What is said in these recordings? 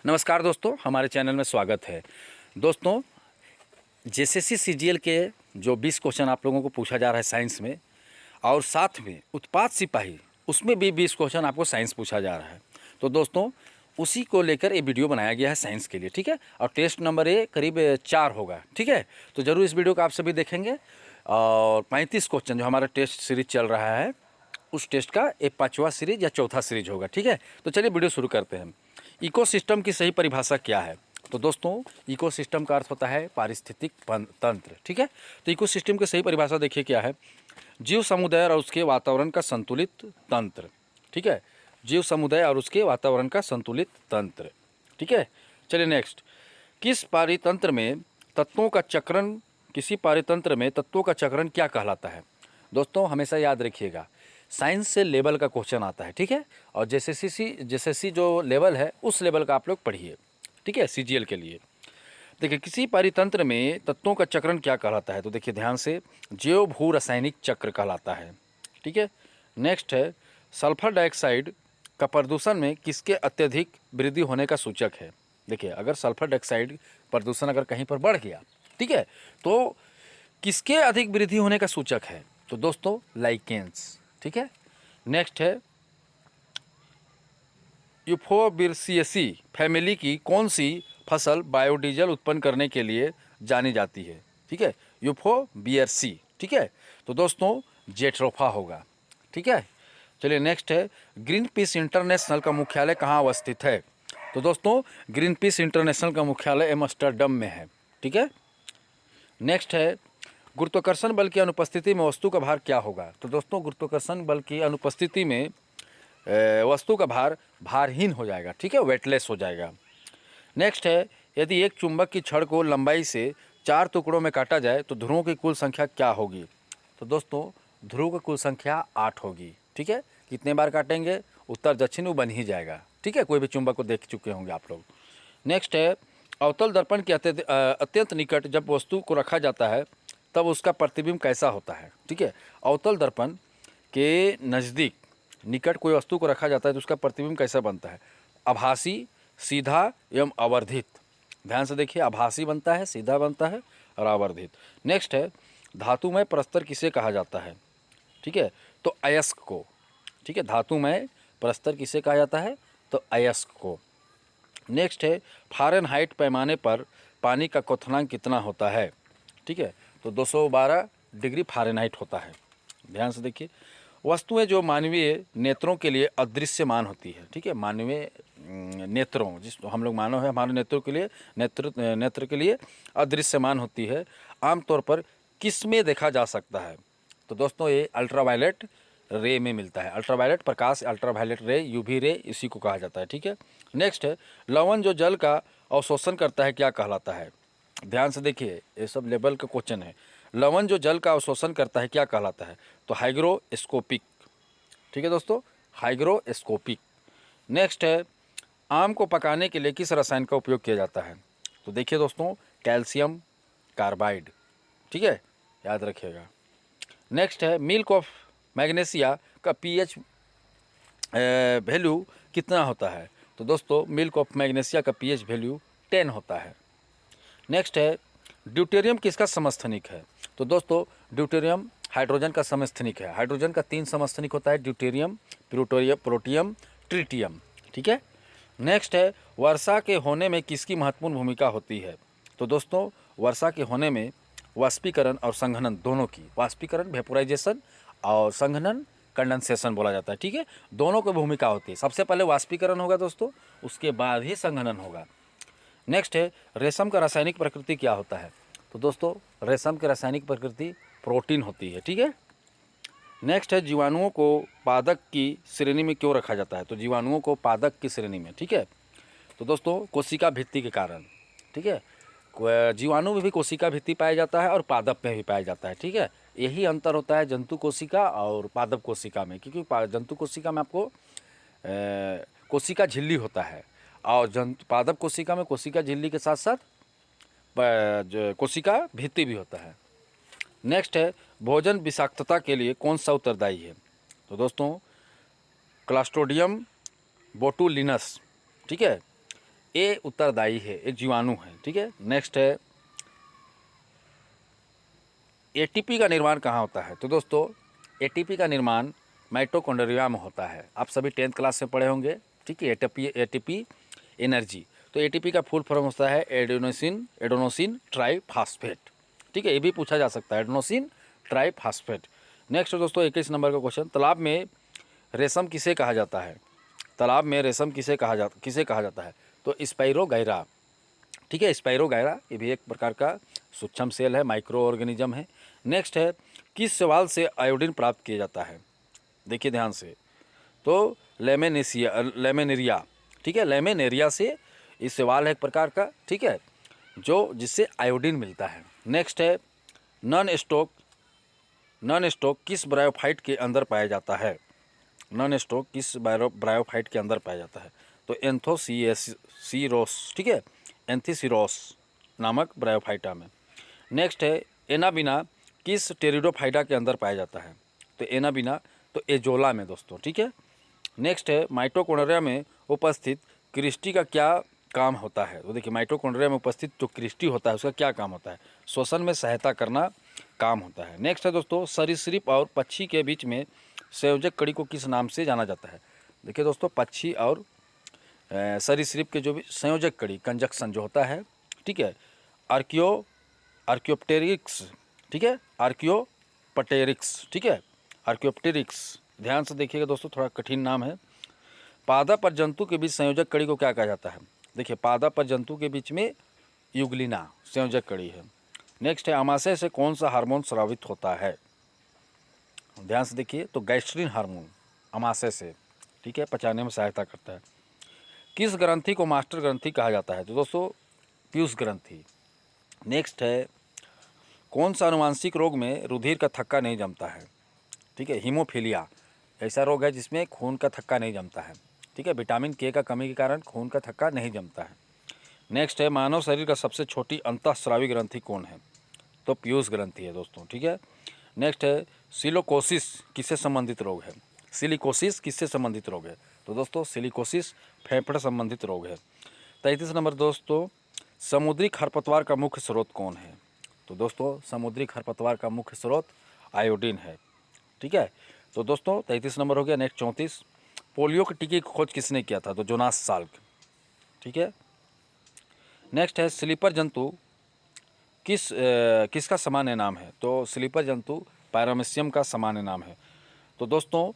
नमस्कार दोस्तों, हमारे चैनल में स्वागत है। दोस्तों, जेएसएससी सीजीएल के जो 20 क्वेश्चन आप लोगों को पूछा जा रहा है साइंस में, और साथ में उत्पाद सिपाही उसमें भी 20 क्वेश्चन आपको साइंस पूछा जा रहा है। तो दोस्तों, उसी को लेकर ये वीडियो बनाया गया है साइंस के लिए, ठीक है। और टेस्ट नंबर ये करीब 4 होगा, ठीक है। तो ज़रूर इस वीडियो को आप सभी देखेंगे। और 35 क्वेश्चन जो हमारा टेस्ट सीरीज चल रहा है, उस टेस्ट का एक 5वां सीरीज या चौथा सीरीज होगा, ठीक है। तो चलिए वीडियो शुरू करते हैं। इकोसिस्टम की सही परिभाषा क्या है? तो दोस्तों, इकोसिस्टम का अर्थ होता है पारिस्थितिक तंत्र, ठीक है। तो इकोसिस्टम की सही परिभाषा देखिए क्या है। जीव समुदाय और उसके वातावरण का संतुलित तंत्र, ठीक है। जीव समुदाय और उसके वातावरण का संतुलित तंत्र, ठीक है। चलिए नेक्स्ट, किस पारितंत्र में तत्वों का चक्रण किसी पारितंत्र में तत्वों का चक्रण क्या कहलाता है? दोस्तों, हमेशा याद रखिएगा, साइंस से लेवल का क्वेश्चन आता है, ठीक है। और जेएसएससी जो लेवल है उस लेवल का आप लोग पढ़िए, ठीक है, सीजीएल के लिए। देखिए, किसी पारितंत्र में तत्वों का चक्रण क्या कहलाता है? तो देखिए ध्यान से, जैव भू रासायनिक चक्र कहलाता है, ठीक है। नेक्स्ट है, सल्फर डाइऑक्साइड का प्रदूषण में किसके अत्यधिक वृद्धि होने का सूचक है? देखिए, अगर सल्फर डाइऑक्साइड प्रदूषण अगर कहीं पर बढ़ गया, ठीक है, तो किसके अधिक वृद्धि होने का सूचक है? तो दोस्तों, लाइकेंस, ठीक है। नेक्स्ट है, यूफोर्बिएसी फैमिली की कौन सी फसल बायोडीजल उत्पन्न करने के लिए जानी जाती है? ठीक है, यूफोर्बिएसी, ठीक है। तो दोस्तों, जेट्रोफा होगा, ठीक है। चलिए नेक्स्ट है, ग्रीन पीस इंटरनेशनल का मुख्यालय कहाँ अवस्थित है? तो दोस्तों, ग्रीन पीस इंटरनेशनल का मुख्यालय एम्स्टर्डम में है, ठीक है। नेक्स्ट है, गुरुत्वाकर्षण बल की अनुपस्थिति में वस्तु का भार क्या होगा? तो दोस्तों, गुरुत्वाकर्षण बल की अनुपस्थिति में वस्तु का भार भारहीन हो जाएगा, ठीक है, वेटलेस हो जाएगा। नेक्स्ट है, यदि एक चुंबक की छड़ को लंबाई से 4 टुकड़ों में काटा जाए तो ध्रुवों की कुल संख्या क्या होगी? तो दोस्तों, ध्रुव की कुल संख्या 8 होगी, ठीक है। कितने बार काटेंगे? उत्तर दक्षिण वो बन ही जाएगा, ठीक है। कोई भी चुंबक को देख चुके होंगे आप लोग। नेक्स्ट है, अवतल दर्पण के अत्यंत निकट जब वस्तु को रखा जाता है तब उसका प्रतिबिंब कैसा होता है? ठीक है, अवतल दर्पण के नज़दीक निकट कोई वस्तु को रखा जाता है तो उसका प्रतिबिंब कैसा बनता है? आभासी, सीधा एवं आवर्धित। ध्यान से देखिए, आभासी बनता है, सीधा बनता है और आवर्धित। नेक्स्ट है, धातुमय प्रस्तर किसे कहा जाता है? ठीक है, तो अयस्क को, ठीक है। धातुमय प्रस्तर किसे कहा जाता है? तो अयस्क को। नेक्स्ट है, फ़ारेनहाइट पैमाने पर पानी का क्वथनांक कितना होता है? ठीक है, तो 212 डिग्री फ़ारेनहाइट होता है। ध्यान से देखिए, वस्तुएं जो मानवीय नेत्रों के लिए अदृश्यमान होती है, ठीक है। मानवीय नेत्रों, जिस हम लोग मानव है, हमारे नेत्रों के लिए नेत्र के लिए अदृश्यमान होती है, आमतौर पर किस में देखा जा सकता है? तो दोस्तों, ये अल्ट्रावायलेट रे में मिलता है। अल्ट्रावायलेट प्रकाश, अल्ट्रावायलेट रे, यूवी रे, इसी को कहा जाता है, ठीक है। नेक्स्ट है, लवण जो जल का अवशोषण करता है क्या कहलाता है? ध्यान से देखिए, ये सब लेवल का क्वेश्चन है। लवण जो जल का अवशोषण करता है क्या कहलाता है? तो हाइग्रोस्कोपिक, ठीक है दोस्तों, हाइग्रोस्कोपिक। नेक्स्ट है, आम को पकाने के लिए किस रसायन का उपयोग किया जाता है? तो देखिए दोस्तों, कैल्शियम कार्बाइड, ठीक है, याद रखिएगा। नेक्स्ट है, मिल्क ऑफ मैग्नीशिया का पीएच वैल्यू कितना होता है? तो दोस्तों, मिल्क ऑफ मैग्नीशिया का पीएच वैल्यू 10 होता है। नेक्स्ट है, ड्यूटेरियम किसका समस्थानिक है? तो दोस्तों, ड्यूटेरियम हाइड्रोजन का समस्थानिक है। हाइड्रोजन का 3 समस्थानिक होता है, ड्यूटेरियम, प्रोटियम, ट्रिटियम, ठीक है। नेक्स्ट है, वर्षा के होने में किसकी महत्वपूर्ण भूमिका होती है? तो दोस्तों, वर्षा के होने में वाष्पीकरण और संघनन दोनों की, वाष्पीकरण वेपोराइजेशन और संघनन कंडेंसेशन बोला जाता है, ठीक है, दोनों की भूमिका होती है। सबसे पहले वाष्पीकरण होगा दोस्तों, उसके बाद ही संघनन होगा। नेक्स्ट है, रेशम का रासायनिक प्रकृति क्या होता है? तो दोस्तों, रेशम की रासायनिक प्रकृति प्रोटीन होती है, ठीक है। नेक्स्ट है, जीवाणुओं को पादप की श्रेणी में क्यों रखा जाता है? तो जीवाणुओं को पादप की श्रेणी में, ठीक है। तो दोस्तों, कोशिका भित्ति के कारण, ठीक है, जीवाणु में भी कोशिका भित्ति पाया जाता है और पादप में भी पाया जाता है, ठीक है। यही अंतर होता है जंतु कोशिका और पादप कोशिका में, क्योंकि जंतु कोशिका में आपको कोशिका झिल्ली होता है और पादप कोशिका में कोशिका झिल्ली के साथ साथ कोशिका भित्ति भी होता है। नेक्स्ट है, भोजन विषाक्तता के लिए कौन सा उत्तरदायी है? तो दोस्तों, क्लास्ट्रोडियम बोटुलिनस, ठीक है, ए उत्तरदायी है, एक जीवाणु है, ठीक है। नेक्स्ट है एटीपी का निर्माण कहाँ होता है? तो दोस्तों एटीपी का निर्माण माइटोकॉन्ड्रिया में होता है। आप सभी 10th क्लास में पढ़े होंगे, ठीक है। एटीपी एनर्जी, तो एटीपी का फुल फॉर्म होता है एडेनोसिन ट्राइफॉस्फेट, ठीक है। ये भी पूछा जा सकता है, एडेनोसिन ट्राइफॉस्फेट। नेक्स्ट दोस्तों 21 नंबर का क्वेश्चन, तालाब में रेशम किसे कहा जाता है? तालाब में रेशम किसे कहा जाता है? तो स्पाइरोगाइरा, ठीक है। स्पाइरोगाइरा ये भी एक प्रकार का सूक्ष्म सेल है, माइक्रो ऑर्गेनिज्म है। नेक्स्ट है किस शैवाल से आयोडीन प्राप्त किया जाता है? देखिए ध्यान से, तो लेमेनेरिया, ठीक है। लेमेनेरिया से इस शैवाल है एक प्रकार का, ठीक है, जो जिससे आयोडीन मिलता है। नेक्स्ट है नॉन स्टॉक किस ब्रायोफाइट के अंदर पाया जाता है? नॉन स्टॉक किस ब्रायोफाइट के अंदर पाया जाता है? तो एंथोसिरोस, ठीक है, एंथीसिरोस नामक ब्रायोफाइटा में। नेक्स्ट है एनाबिना किस टेरिडोफाइटा के अंदर पाया जाता है? तो एनाबिना तो एजोला में दोस्तों, ठीक है। नेक्स्ट है माइटोकॉन्ड्रिया में उपस्थित क्रिस्टी का क्या काम होता है? तो देखिए माइटोकॉन्ड्रिया में उपस्थित जो क्रिस्टी होता है उसका क्या काम होता है? श्वसन में सहायता करना काम होता है। नेक्स्ट है दोस्तों सरीसृप और पक्षी के बीच में संयोजक कड़ी को किस नाम से जाना जाता है? देखिए दोस्तों पक्षी और सरीसृप के जो भी संयोजक कड़ी कंजक्शन जो होता है, ठीक है, आर्कियोप्टेरिक्स, ठीक है, आर्कियोप्टेरिक्स, ठीक है, आर्कियोप्टेरिक्स। ध्यान से देखिएगा दोस्तों, थोड़ा कठिन नाम है। पादप और जंतु के बीच संयोजक कड़ी को क्या कहा जाता है? देखिए पादप और जंतु के बीच में युगलिना संयोजक कड़ी है। नेक्स्ट है अमाशय से कौन सा हार्मोन स्रावित होता है? ध्यान से देखिए, तो गैस्ट्रिन हार्मोन अमाशय से, ठीक है, पचाने में सहायता करता है। किस ग्रंथि को मास्टर ग्रंथि कहा जाता है? तो दोस्तों पीयूष ग्रंथि। नेक्स्ट है कौन सा आनुवांशिक रोग में रुधिर का थक्का नहीं जमता है? ठीक है, हीमोफीलिया ऐसा रोग है जिसमें खून का थक्का नहीं जमता है, ठीक है। विटामिन के का कमी के कारण खून का थक्का नहीं जमता है। नेक्स्ट है मानव शरीर का सबसे छोटी अंतःस्रावी ग्रंथि कौन है? तो पीयूष ग्रंथि है दोस्तों, ठीक है। नेक्स्ट है सिलिकोसिस किससे संबंधित रोग है? सिलिकोसिस किससे संबंधित रोग है? तो दोस्तों सिलिकोसिस फेफड़े संबंधित रोग है। 33 नंबर दोस्तों समुद्री खरपतवार का मुख्य स्रोत कौन है? तो दोस्तों समुद्री खरपतवार का मुख्य स्रोत आयोडीन है, ठीक है। तो दोस्तों 33 नंबर हो गया। नेक्स्ट 34 पोलियो के टीके की खोज किसने किया था? तो जोनास साल्क, ठीक है। नेक्स्ट है स्लीपर जंतु किसका सामान्य नाम है? तो स्लीपर जंतु पैरामीशियम का सामान्य नाम है। तो दोस्तों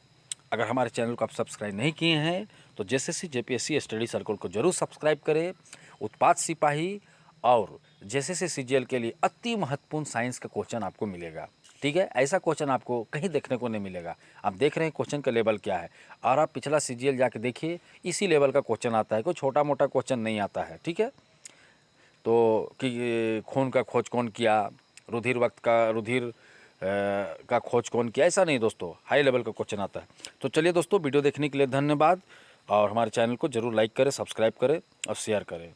अगर हमारे चैनल को आप सब्सक्राइब नहीं किए हैं तो जेएसएससी जेपीएससी स्टडी सर्कल को जरूर सब्सक्राइब करें। उत्पाद सिपाही और जेएसएससी सीजीएल के लिए अति महत्वपूर्ण साइंस का क्वेश्चन आपको मिलेगा, ठीक है। ऐसा क्वेश्चन आपको कहीं देखने को नहीं मिलेगा। आप देख रहे हैं क्वेश्चन का लेवल क्या है, और आप पिछला सीजीएल जाके देखिए, इसी लेवल का क्वेश्चन आता है, कोई छोटा मोटा क्वेश्चन नहीं आता है, ठीक है। तो कि खून का खोज कौन किया, रुधिर का खोज कौन किया, ऐसा नहीं दोस्तों, हाई लेवल का क्वेश्चन आता है। तो चलिए दोस्तों वीडियो देखने के लिए धन्यवाद, और हमारे चैनल को जरूर लाइक करें, सब्सक्राइब करें और शेयर करें।